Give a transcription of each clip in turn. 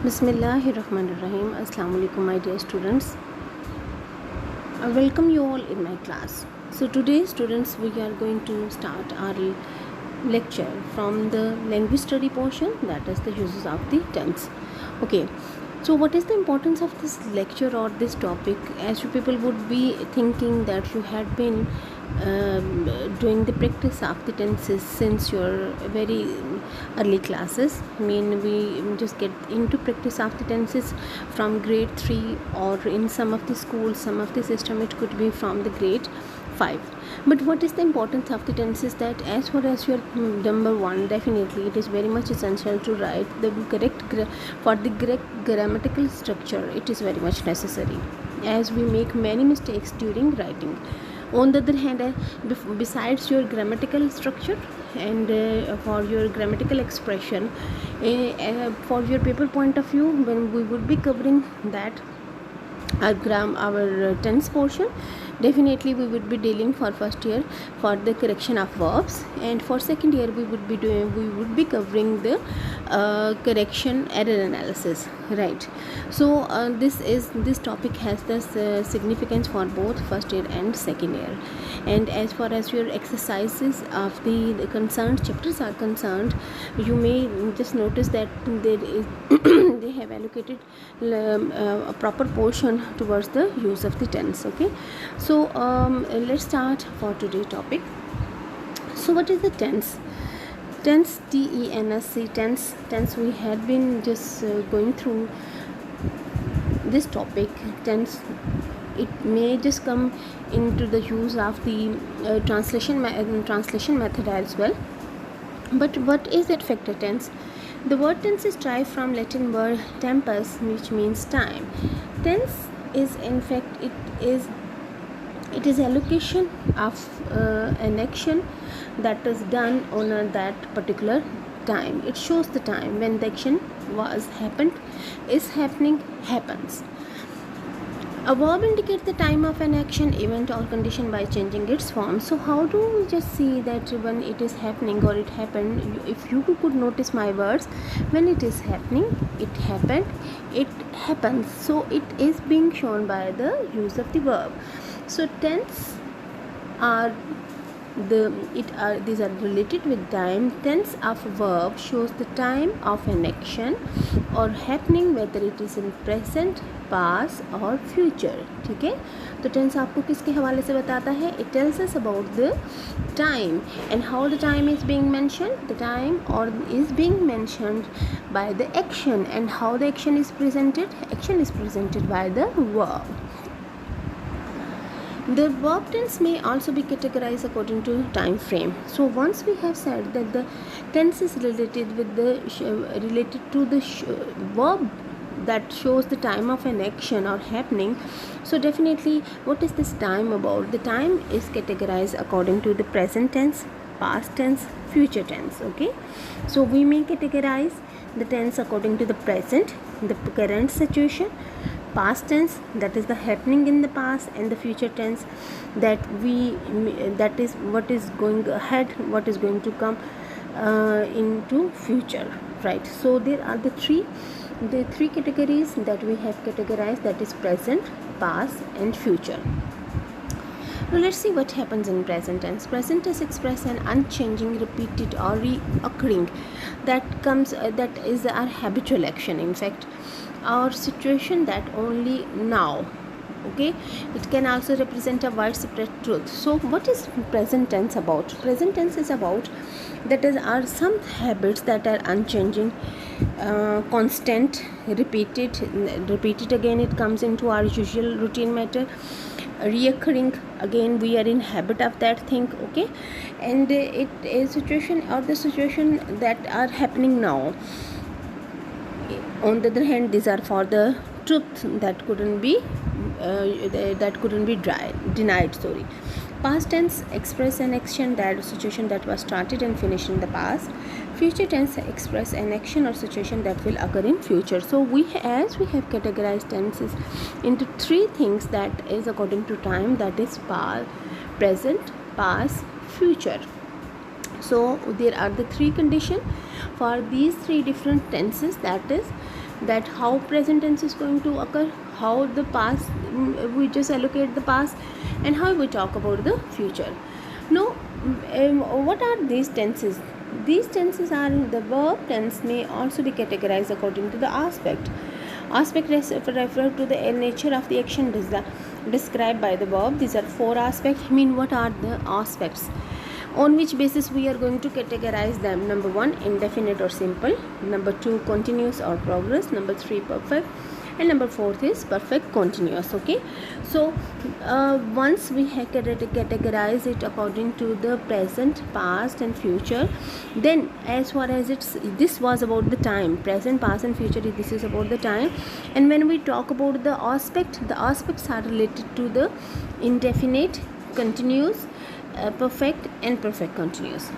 Bismillahirrahmanirrahim. Assalamu alaikum, my dear students. I welcome you all in my class. So today, students, we are going to start our lecture from the language study portion, that is the uses of the tense. Okay. So what is the importance of this lecture or this topic? As you people would be thinking that you had been doing the practice of the tenses since your very early classes. I mean, we just get into practice of the tenses from grade 3, or in some of the schools, some of the system it could be from the grade 5. But what is the importance of the tenses? That as far as your number 1, definitely it is very much essential to write the correct for the correct grammatical structure. It is very much necessary, as we make many mistakes during writing. On the other hand, besides your grammatical structure and for your grammatical expression, for your paper point of view, when we would be covering that our tense portion, definitely we would be dealing for first year for the correction of verbs, and for second year we would be covering the correction error analysis, right? So this topic has the significance for both first year and second year. And as far as your exercises of the concerned chapters are concerned, you may just notice that there is they have allocated a proper portion towards the use of the tense. Okay, so let's start for today's topic. So what is the tense? Tense, T-E-N-S-E, tense we had been just going through this topic. Tense, it may just come into the use of the translation method as well. But what is effective tense? The word tense is derived from Latin word tempus, which means time. Tense is, in fact, it is allocation of an action that is done on that particular time. It shows the time when the action was happened, is happening, happens. A verb indicates the time of an action, event or condition by changing its form. So how do we just see that when it is happening or it happened? If you could notice my words, when it is happening, it happened, it happens. So it is being shown by the use of the verb. So tense are these are related with time. Tense of a verb shows the time of an action or happening, whether it is in present, past or future. ठीक है, तो tense आपको किसके हवाले से बताता है? It tells us about the time and how the time is being mentioned. The time or is being mentioned by the action, and how the action is presented. Action is presented by the verb. The verb tense may also be categorized according to time frame. So once we have said that the tense is related to the verb that shows the time of an action or happening, so definitely what is this time about? The time is categorized according to the present tense, past tense, future tense. Okay, so we may categorize the tense according to the present, the current situation, past tense, that is the happening in the past, and the future tense, that is what is going ahead, what is going to come into future, right? So there are the three categories that we have categorized, that is present, past and future. Now let's see what happens in present tense. Present tense express an unchanging, repeated or reoccurring that is our habitual action, in fact, our situation that only now. Okay, it can also represent a widespread truth. So what is present tense about? Present tense is about that are some habits that are unchanging, constant, repeated again. It comes into our usual routine matter. Reoccurring, again we are in habit of that thing. Okay, and it is situation or the situation that are happening now. On the other hand, these are for the truth that couldn't be denied. Sorry. Past tense express an action, that situation that was started and finished in the past. Future tense express an action or situation that will occur in future. So we have categorized tenses into three things, that is according to time, that is present, past, future. So there are the three conditions for these three different tenses, that is that how present tense is going to occur, how the past, we just allocate the past, and how we talk about the future. Now, what are these tenses? These tenses are the verb tense may also be categorized according to the aspect. Aspect refer to the nature of the action described by the verb. These are 4 aspects. I mean, what are the aspects? On which basis we are going to categorize them? Number 1, indefinite or simple. Number 2, continuous or progress. Number 3, perfect. And number 4 is perfect continuous. Okay, so once we have categorize it according to the present, past and future, then as far as this was about the time, present, past and future, this is about the time. And when we talk about the aspects are related to the indefinite, continuous, perfect and perfect continuous.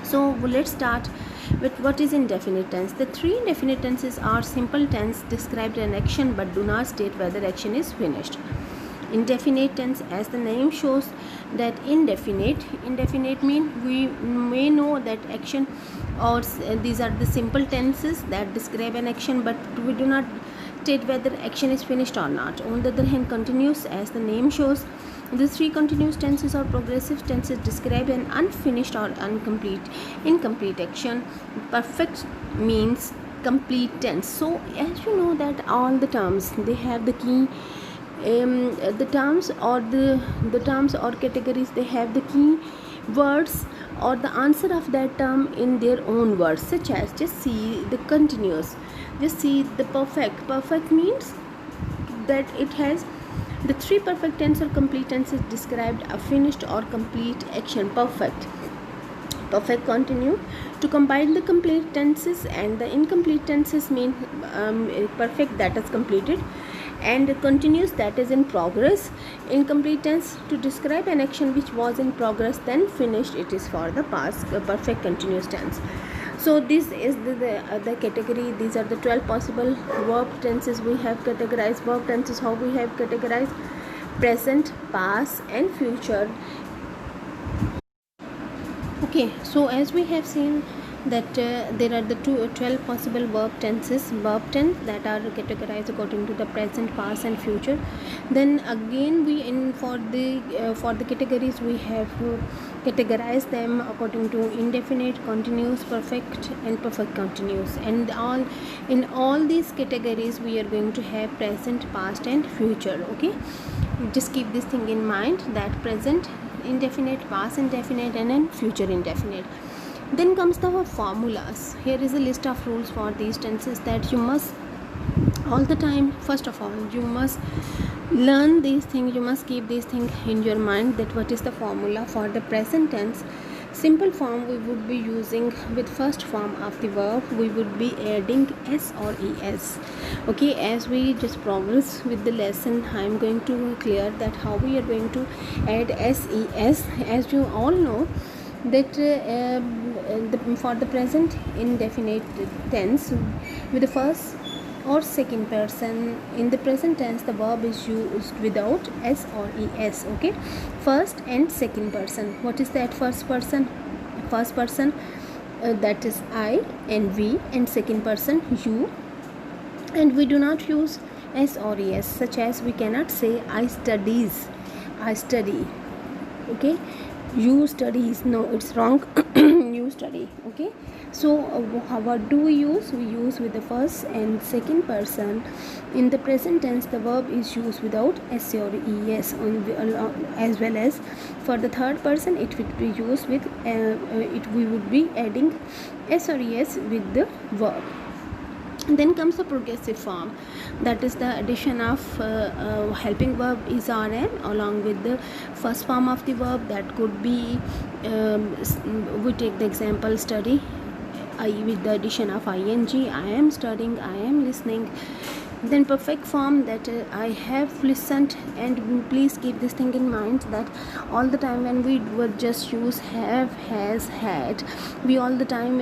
So let's start with what is indefinite tense. The 3 indefinite tenses are simple tense, describe an action but do not state whether action is finished. Indefinite tense, as the name shows, that indefinite mean we may know that action, or these are the simple tenses that describe an action but we do not state whether action is finished or not. On the other hand, continuous, as the name shows, the 3 continuous tenses or progressive tenses describe an unfinished or incomplete action. Perfect means complete tense. So as you know that all the terms, they have the key, the terms or categories, they have the key words or the answer of that term in their own words, such as, just see the continuous, just see the perfect means that it has the 3 perfect tense or complete tenses described a finished or complete action. Perfect continue. To combine the complete tenses and the incomplete tenses mean perfect, that is completed, and continuous, that is in progress. Incomplete tense, to describe an action which was in progress then finished, it is for the past perfect continuous tense. So this is the category. These are the 12 possible verb tenses we have categorized. Verb tenses, how we have categorized: present, past and future. Okay, so as we have seen that there are the 12 possible verb tenses, verb tense that are categorized according to the present, past and future. Then again we for the categories we have categorize them according to indefinite, continuous, perfect and perfect continuous, and in all these categories we are going to have present, past and future. Okay, just keep this thing in mind, that present indefinite, past indefinite and then future indefinite. Then comes the formulas. Here is a list of rules for these tenses that you must all the time. First of all, you must learn these things, you must keep these things in your mind, that what is the formula for the present tense. Simple form, we would be using with first form of the verb, we would be adding s or es. Okay, as we just progress with the lesson, I am going to clear that how we are going to add ses. As you all know that for the present indefinite tense, with the first or second person, in the present tense the verb is used without s or es. Okay, first and second person. What is that first person? That is I and we, and second person you, and we do not use s or es, such as we cannot say I study. Okay, you studies, no, it's wrong. You study. Okay, so what do we use? We use with the first and second person. In the present tense the verb is used without s or es, as well as for the third person it would be used with we would be adding s or es with the verb. Then comes the progressive form, that is the addition of helping verb is rn along with the first form of the verb. That could be we take the example study, with the addition of ing, I am studying, I am listening. Then perfect form, that I have listened, and please keep this thing in mind that all the time when we would just use have, has, had, we all the time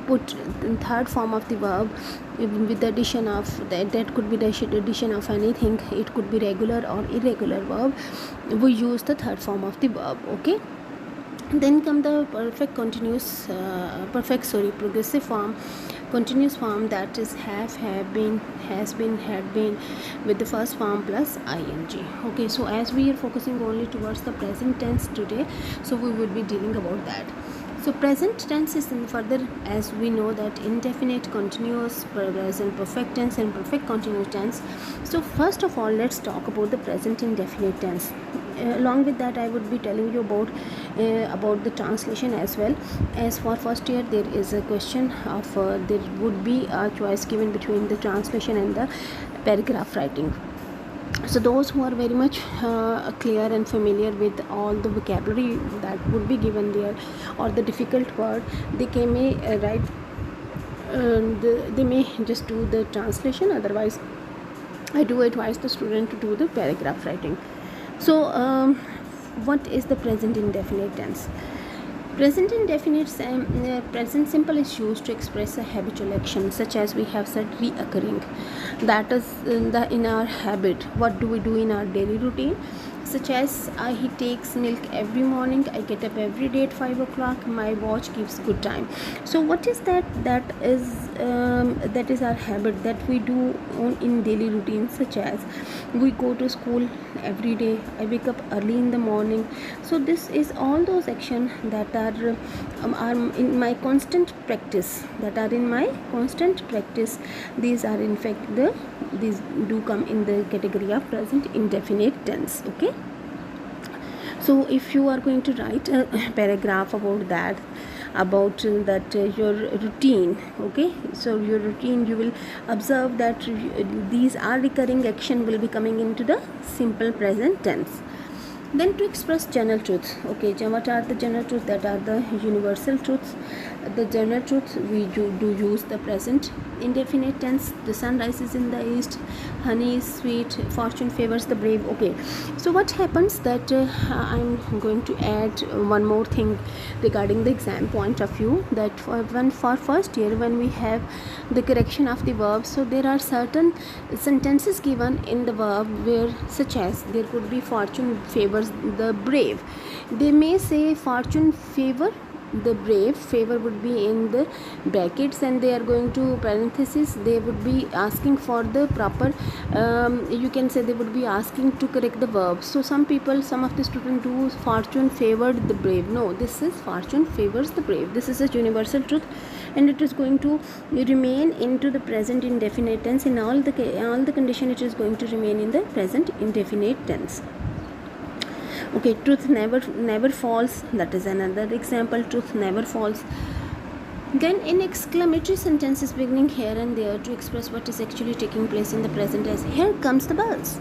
put third form of the verb with the addition of that could be the addition of anything, it could be regular or irregular verb, we use the third form of the verb. Okay, then come the progressive form, continuous form, that is have been, has been, had been, with the first form plus ing. Okay, so as we are focusing only towards the present tense today, so we would be dealing about that. So present tense is in further, as we know that indefinite, continuous, present perfect tense and perfect continuous tense. So first of all, let's talk about the present indefinite tense. Along with that, I would be telling you about the translation as well. As for first year, there is a question of there would be a choice given between the translation and the paragraph writing. So those who are very much clear and familiar with all the vocabulary that would be given there, or the difficult word, they may write, they may just do the translation. Otherwise, I do advise the student to do the paragraph writing. So what is the present indefinite tense? Present indefinite present simple is used to express a habitual action, such as we have said reoccurring, that is in our habit. What do we do in our daily routine? Such as he takes milk every morning, I get up every day at 5 o'clock, my watch gives good time. So what is that? That is our habit that we do in daily routine, such as we go to school every day, I wake up early in the morning. So this is all those actions that are in my constant practice, these are in fact these do come in the category of present indefinite tense. Okay, so if you are going to write a paragraph about that, your routine, okay, so your routine, you will observe that these are recurring action will be coming into the simple present tense. Then to express general truths, okay, what are the general truths? That are the universal truths. The general truths, we do use the present indefinite tense. The sun rises in the east, honey is sweet, fortune favors the brave. Okay, so what happens that I'm going to add one more thing regarding the exam point of view, that for first year, when we have the correction of the verbs, so there are certain sentences given in the verb where, such as, there could be fortune favors the brave. They may say fortune favor the brave, favor would be in the brackets, and they are going to parenthesis. They would be asking for the proper you can say they would be asking to correct the verb. So some of the students do fortune favored the brave. No, this is fortune favors the brave. This is a universal truth, and it is going to remain into the present indefinite tense. In all the condition, it is going to remain in the present indefinite tense. Okay, truth never falls, that is another example. Truth never falls. Then in exclamatory sentences beginning here and there to express what is actually taking place in the present, as here comes the bus,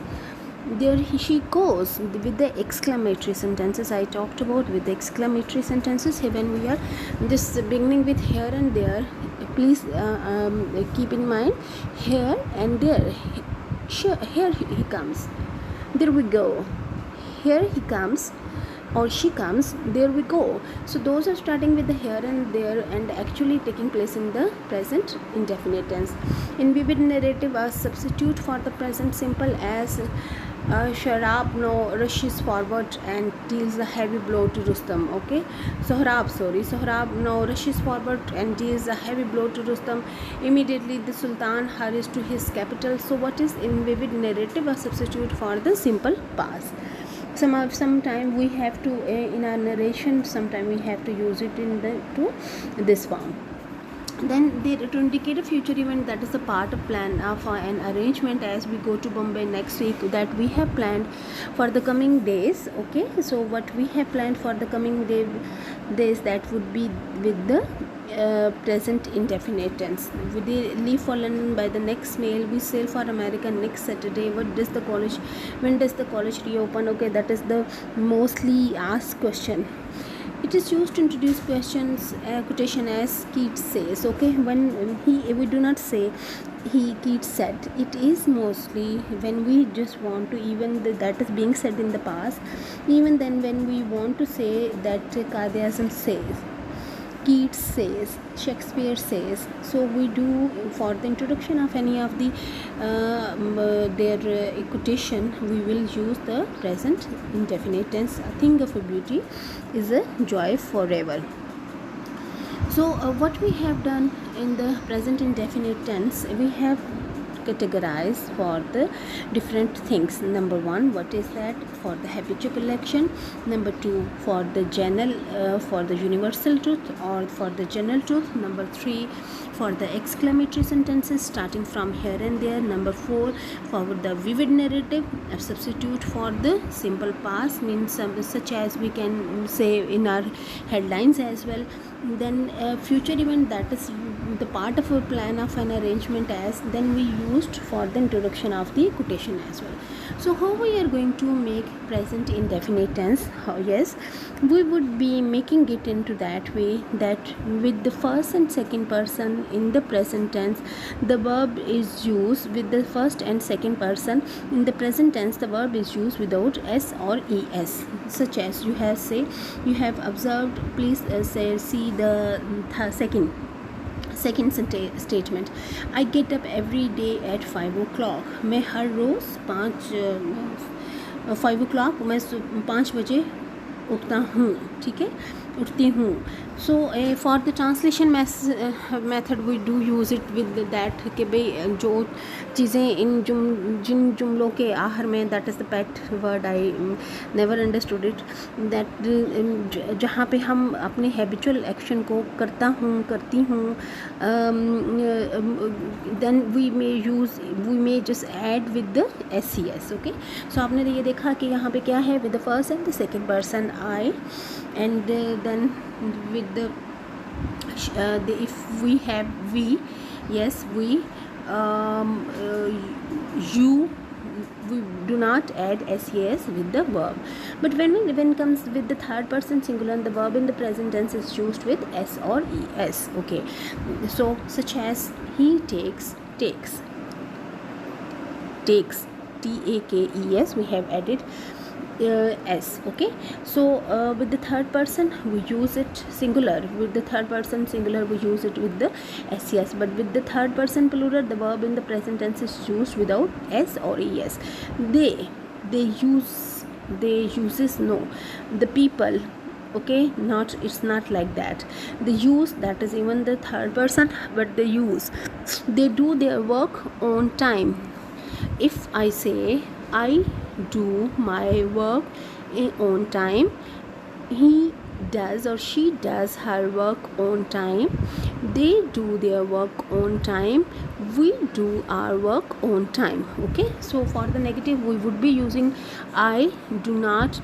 there she goes. With the exclamatory sentences I talked about, with the exclamatory sentences, here when we are just beginning with here and there, please keep in mind here and there. Here he comes, there we go, here he comes or she comes, there we go. So those are starting with the here and there and actually taking place in the present indefinite tense. In vivid narrative, a substitute for the present simple, as Sharab now rushes forward and deals a heavy blow to Rustam. Okay, Sohrab now rushes forward and deals a heavy blow to Rustam. Immediately the Sultan hurries to his capital. So what is in vivid narrative? A substitute for the simple past. Sometime we have to in our narration, sometime we have to use it to this form. Then to indicate a future event, that is the part of plan for an arrangement as we go to Bombay next week, that we have planned for the coming days. Okay, so what we have planned for the coming days, that would be with the present indefinite tense. We leave for London by the next mail. We sail for America next Saturday. When does the college reopen? Okay, that is the mostly asked question. It is used to introduce questions, quotation, as Keats says. Okay, when we do not say Keats said. It is mostly when we just want to, even that is being said in the past, even then when we want to say that Quaid-e-Azam says, Keats says, Shakespeare says. So we do, for the introduction of any of the their quotation, we will use the present indefinite tense. A thing of a beauty is a joy forever. So what we have done in the present indefinite tense, we have categorized for the different things. Number one, what is that? For the habitual collection. Number two, for the general, for the universal truth or for the general truth. Number three, for the exclamatory sentences starting from here and there. Number four, for the vivid narrative, a substitute for the simple past, means such as we can say in our headlines as well. Then future event, that is the part of a plan of an arrangement, as then we used for the introduction of the quotation as well. So how we are going to make present indefinite tense? Yes, we would be making it into that way that with the first and second person in the present tense, the verb is used with the first and second person. In the present tense, the verb is used without s or es, such as you have say, you have observed, please say, see the second statement. I get up every day at 5 o'clock. मैं हर रोज़ 5 o'clock मैं 5 बजे उठता हूँ, ठीक है, उठती हूँ. So for the translation method we do use it with that कि भाई जो चीज़ें इन जिन जुमलों के आखिर में, that is the pet word, I never understood it, that जहाँ पे हम अपने हैबिचुअल एक्शन को करता हूँ, करती हूँ, then we may just add with the SES. Okay, so आपने ये देखा कि यहाँ पे क्या है, with the first and the second person I, and then with the if we have we, yes, we, you, we do not add SES with the verb. But when it comes with the third person singular, the verb in the present tense is used with S or ES. Okay, so such as he takes, takes TAKES, we have added S. Okay, so with the third person we use it singular, with the third person singular we use it with the SES, but with the third person plural, the verb in the present tense is used without S or ES. They uses, no, the people, okay, not, it's not like that. The use, that is even the third person, but the use, they do their work on time. If I say I do my work on time, he does or she does her work on time, they do their work on time, we do our work on time. Okay, so for the negative we would be using I do not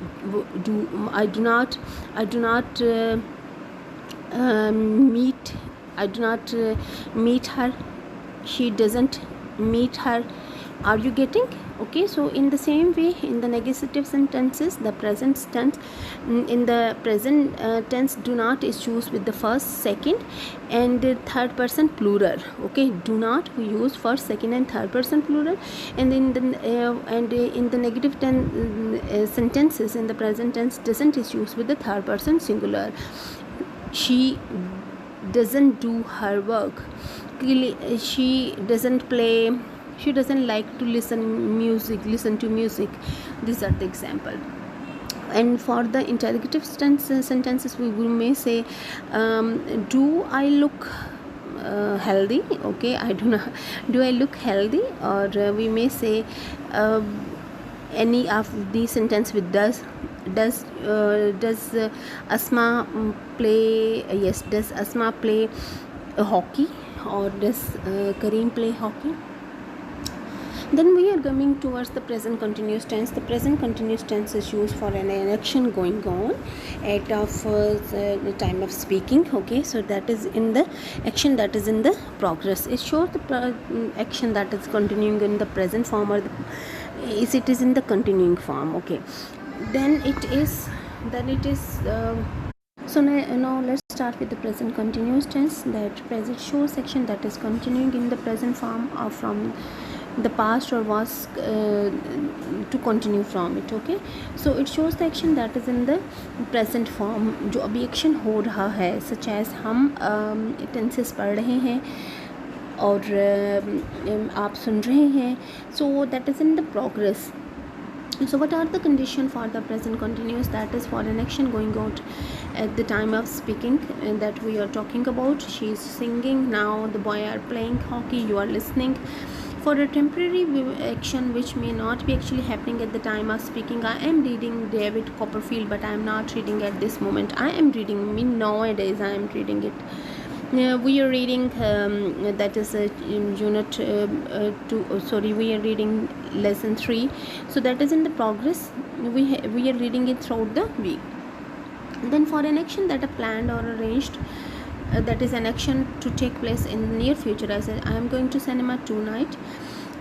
meet her, she doesn't meet her. Are you getting? Okay, so in the same way, in the negative sentences, the present tense, in the present tense, do not is used with the first, second and third person plural. Okay, do not we use first, second and third person plural. And in the negative sentences, in the present tense, doesn't is used with the third person singular. She doesn't do her work, she doesn't play, she doesn't like to listen to music. These are the example. And for the interrogative sentences, we may say, do I look healthy? Okay, I do not, do I look healthy? Or we may say any of the sentence with does Asma play, yes, does Asma play hockey, or does Kareem play hockey? Then we are coming towards the present continuous tense. The present continuous tense is used for an action going on at of the time of speaking. Okay, so that is in the action that is in the progress. It shows the action that is continuing in the present form, or it is in the continuing form. Okay, then it is so now let's start with the present continuous tense. That present shows action that is continuing in the present form or from the past or was to continue from it. Okay, so it shows the action that is in the present form, जो अभी action हो रहा है, such as हम tenses पढ़ रहे हैं और आप सुन रहे हैं, so that is in the progress. So what are the condition for the present continuous? That is for an action going out at the time of speaking, and that we are talking about. She is singing now, the boy are playing hockey, you are listening. For a temporary action which may not be actually happening at the time of speaking, I am reading David Copperfield, but I am not reading at this moment. I am reading, nowadays I am reading it. We are reading that is unit 2, we are reading lesson 3, so that is in the progress. We are reading it throughout the week. Then for an action that are planned or arranged, that is an action to take place in the near future. I said I am going to cinema tonight.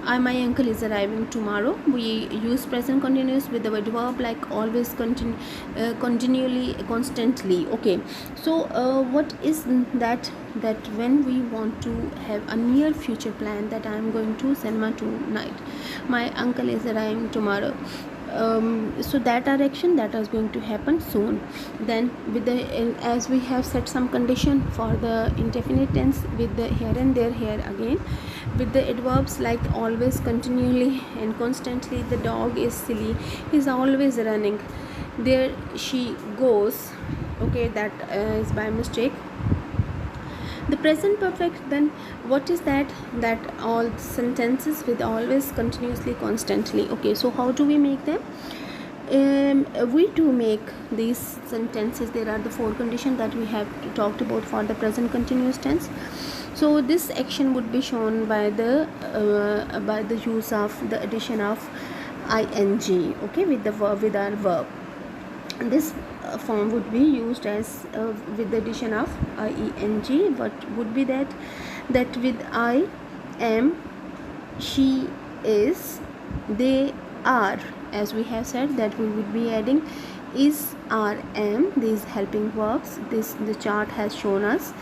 My uncle is arriving tomorrow. We use present continuous with the word verb like always, continually, constantly. Okay, so what is that when we want to have a near future plan, that I am going to cinema tonight, my uncle is arriving tomorrow. So that are action that is going to happen soon. Then with the as we have set some condition for the indefinite tense with the here and there, here again with the adverbs like always, continually and constantly. The dog is silly, he's always running. There she goes. Okay, that is by mistake. The present perfect, then what is that all sentences with always, continuously, constantly. Okay, so how do we make them? We do make these sentences. There are the 4 conditions that we have talked about for the present continuous tense. So this action would be shown by the use of the addition of ing, okay, with the verb, with our verb. This form would be used as with the addition of ing. What would be that with I am, she is, they are, as we have said, that we would be adding is, are, am, these helping verbs. The chart has shown us,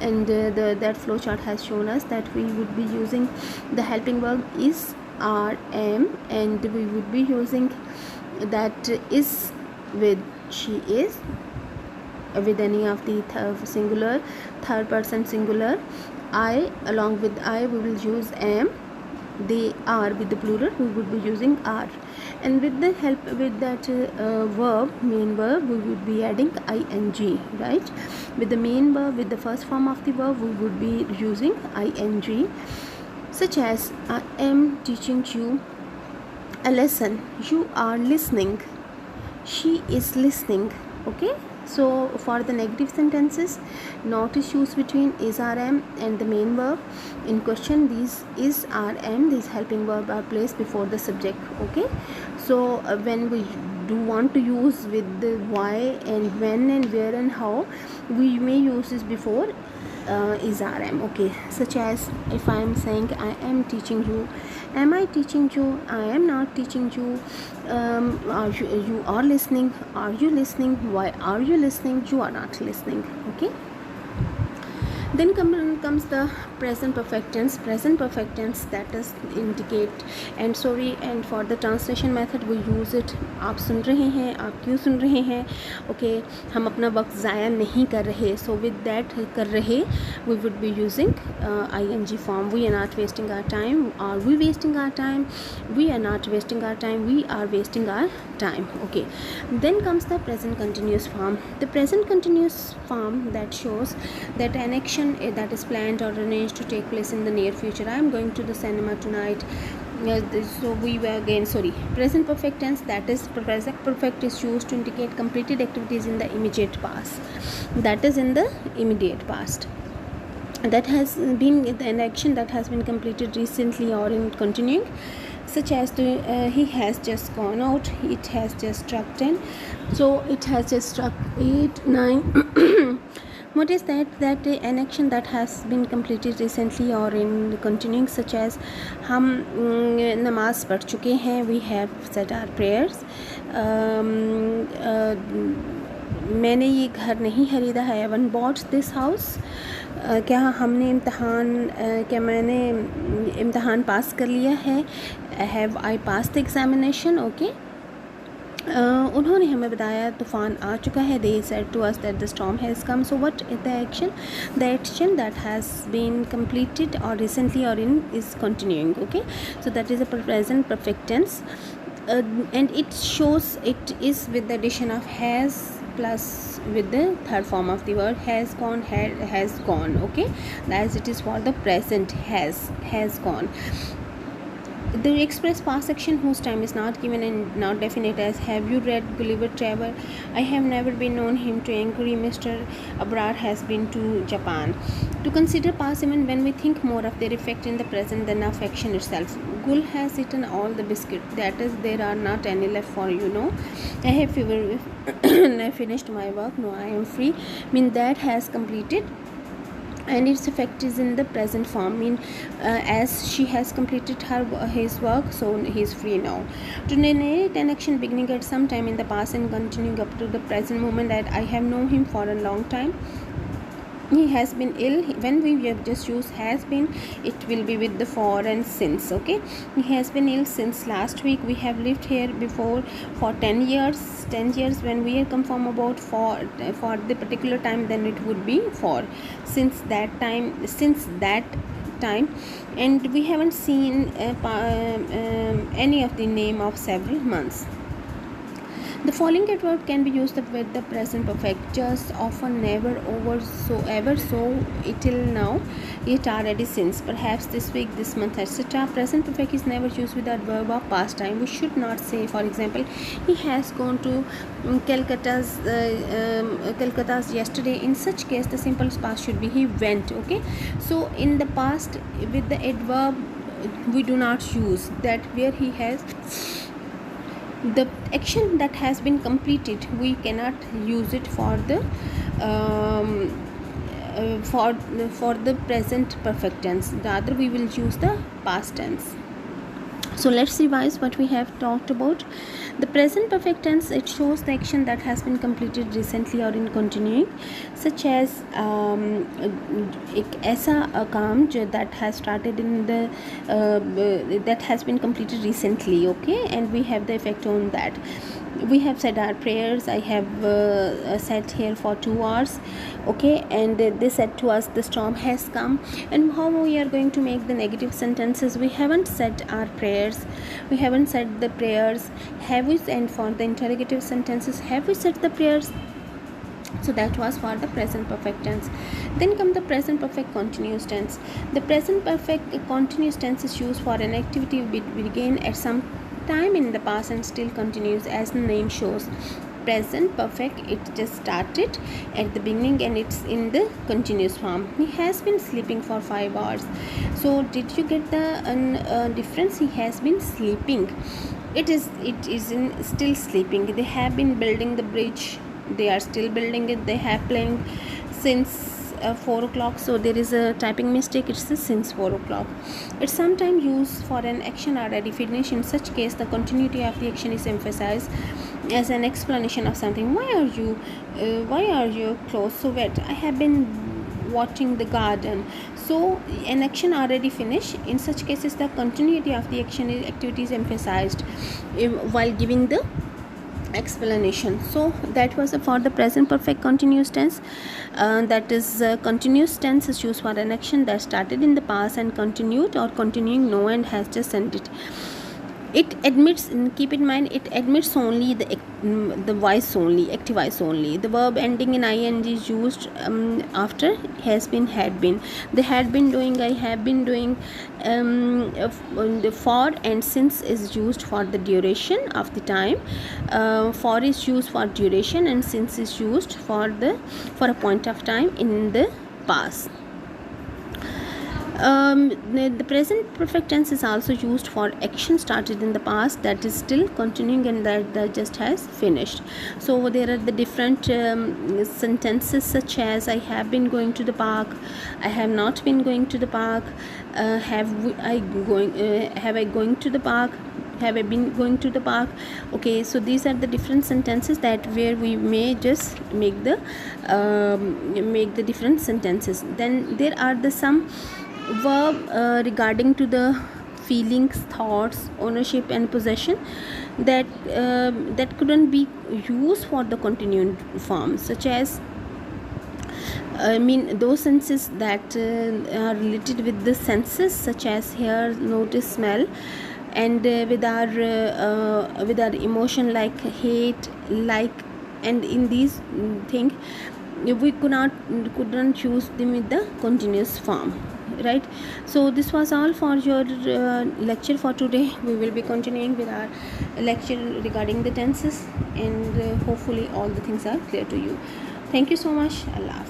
and that flow chart has shown us that we would be using the helping verb is, are, am, and we would be using that is with she is, with any of the singular, third person singular. I, along with I, we will use am. They are, with the plural, we would be using are. And with the help with that verb, main verb, we would be adding ing, right? With the main verb, with the first form of the verb, we would be using ing, such as I am teaching you a lesson, you are listening, she is listening. Okay, so for the negative sentences, not is used between is, are, am and the main verb in question. These is, are, am, these helping verb are placed before the subject. Okay, so when we do want to use with the why and when and where and how, we may use this before is, are, am. Okay, such as if I am saying I am teaching you, am I teaching you, I am not teaching you, you are listening, are you listening, why are you listening, you are not listening. Okay, then comes the present perfect tense. Present perfect tense, that is indicate, and for the translation method we use it. आप सुन रहे हैं, आप क्यों सुन रहे हैं, okay, हम अपना वक्त ज़ाया नहीं कर रहे. So with that कर रहे, we would be using ing form. We are not wasting our time. Are we wasting our time? We are not wasting our time, we are wasting our time. Okay, then comes the present continuous form. The present continuous form that shows that an action that is planned or arranged to take place in the near future. I am going to the cinema tonight. So we were again, present perfect tense, that is present perfect is used to indicate completed activities in the immediate past. That is in the immediate past. That has been an action that has been completed recently or in continuing, such as he has just gone out, it has just struck 10, so it has just struck 8, 9. What is that an action that has been completed recently or in continuing, such as हम नमाज पढ़ चुके हैं, we have said our prayers. मैंने ये घर नहीं खरीदा है, I haven't bought this house. क्या मैंने इम्तहान पास कर लिया है, have I passed the examination. Okay, उन्होंने हमें बताया तूफ़ान आ चुका है. They said to us that the storm has come. So what is the action? The action that has been completed or recently or in is continuing. Okay, so that is a present perfect tense. and it shows it is with the addition of has plus with the third form of the word has gone, has gone. Okay, as it is for the present, has gone. The express past action whose time is not given and not definite as have you read Gulliver Travel? I have never been known him to inquiry. Mr. Abrar has been to Japan. To consider past even when we think more of their effect in the present than of action itself. Gul has eaten all the biscuit. That is, there are not any left for you know. I have fever. I finished my work. No, I am free. Mean that has completed and its effect is in the present form as she has completed his work, so he is free now. To narrate an action beginning at some time in the past and continuing up to the present moment, that I have known him for a long time. He has been ill. When we have just used has been, it will be with the for and since. Okay, he has been ill since last week. We have lived here before for 10 years. 10 years, when we come from about for the particular time, then it would be for since that time, and we haven't seen any of the name of several months. The following adverb can be used with the present perfect: just, often, never, over, so, ever, so, till now, yet, already, since, perhaps, this week, this month, etc. Present perfect is never used with the adverb of past time. We should not say, for example, he has gone to Calcutta's yesterday. In such case, the simple past should be he went. Okay, so in the past with the adverb we do not use that. Where he has the action that has been completed, we cannot use it for the for the present perfect tense. Rather, we will use the past tense. So let's revise what we have talked about. The present perfect tense, it shows the action that has been completed recently or in continuing, such as एक ऐसा काम जो that has started in the that has been completed recently. Okay, and we have the effect on that. We have said our prayers. I have sat here for 2 hours. Okay, and they said to us the storm has come. And how we are going to make the negative sentences? We haven't said our prayers, we haven't said the prayers. Have we? And for the interrogative sentences, have we said the prayers? So that was for the present perfect tense. Then come the present perfect continuous tense. The present perfect continuous tense is used for an activity we began at some time in the past and still continues, as the name shows. Present perfect, it just started at the beginning and it's in the continuous form. He has been sleeping for 5 hours. So did you get the difference? He has been sleeping. It is in still sleeping. They have been building the bridge. They are still building it. They have playing since 4 o'clock. So there is a typing mistake. It's since 4 o'clock. It's sometimes used for an action already finished. In such case, the continuity of the action is emphasized as an explanation of something. Why are your clothes so wet? I have been watering the garden. So an action already finished. In such cases, the continuity of the action activity is emphasized while giving the explanation. So that was for the present perfect continuous tense. That is continuous tense is used for an action that started in the past and continued or continuing now and has just ended. It admits, keep in mind, it admits only the voice only, active voice only. The verb ending in ing is used after has been, had been. They had been doing, I have been doing. The for and since is used for the duration of the time. For is used for duration and since is used for a point of time in the past. The present perfect tense is also used for action started in the past that is still continuing and that just has finished. So there are the different sentences such as I have been going to the park, I have not been going to the park, have I going to the park, have I been going to the park. Okay, so these are the different sentences that where we may just make the different sentences. Then there are the some verb regarding to the feelings, thoughts, ownership and possession that couldn't be used for the continued form, such as those senses that are related with the senses, such as hear, notice, smell, and with our emotion like hate, like, and in these thing we couldn't choose them with the continuous form, right? So this was all for your lecture for today. We will be continuing with our lecture regarding the tenses, and hopefully all the things are clear to you. Thank you so much. Allah.